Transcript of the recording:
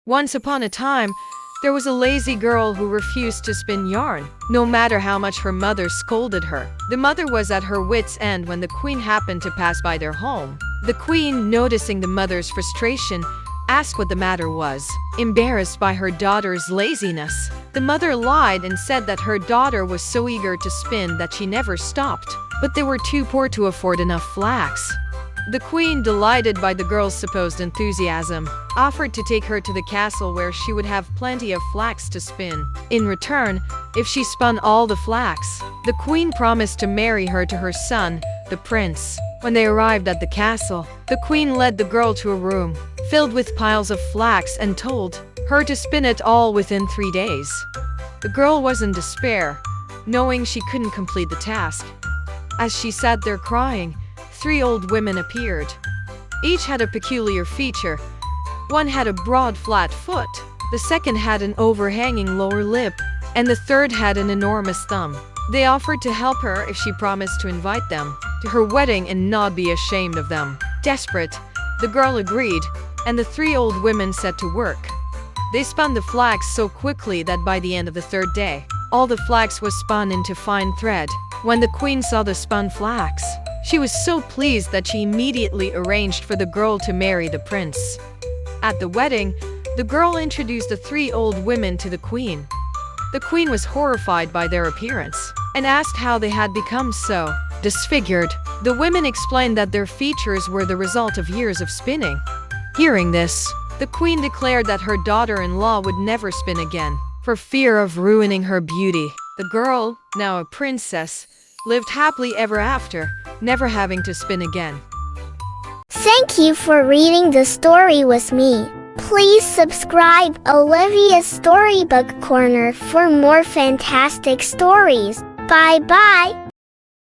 Once upon a time, there was a lazy girl who refused to spin yarn, no matter how much her mother scolded her. The mother was at her wits' end when the queen happened to pass by their home. The queen, noticing the mother's frustration, asked what the matter was. Embarrassed by her daughter's laziness, the mother lied and said that her daughter was so eager to spin that she never stopped, but they were too poor to afford enough flax. The queen, delighted by the girl's supposed enthusiasm, offered to take her to the castle where she would have plenty of flax to spin. In return, if she spun all the flax, the queen promised to marry her to her son, the prince. When they arrived at the castle, the queen led the girl to a room filled with piles of flax and told her to spin it all within 3 days. The girl was in despair, knowing she couldn't complete the task. As she sat there crying, 3 old women appeared. Each had a peculiar feature. One had a broad flat foot, the second had an overhanging lower lip, and the third had an enormous thumb. They offered to help her if she promised to invite them to her wedding and not be ashamed of them. Desperate, the girl agreed, and the 3 old women set to work. They spun the flax so quickly that by the end of the 3rd day, all the flax was spun into fine thread. When the queen saw the spun flax, she was so pleased that she immediately arranged for the girl to marry the prince. At the wedding, the girl introduced the 3 old women to the queen. The queen was horrified by their appearance and asked how they had become so disfigured. The women explained that their features were the result of years of spinning. Hearing this, the queen declared that her daughter-in-law would never spin again, for fear of ruining her beauty. The girl, now a princess, lived happily ever after, never having to spin again. Thank you for reading the story with me. Please subscribe Olivia's Storybook Corner for more fantastic stories. Bye bye.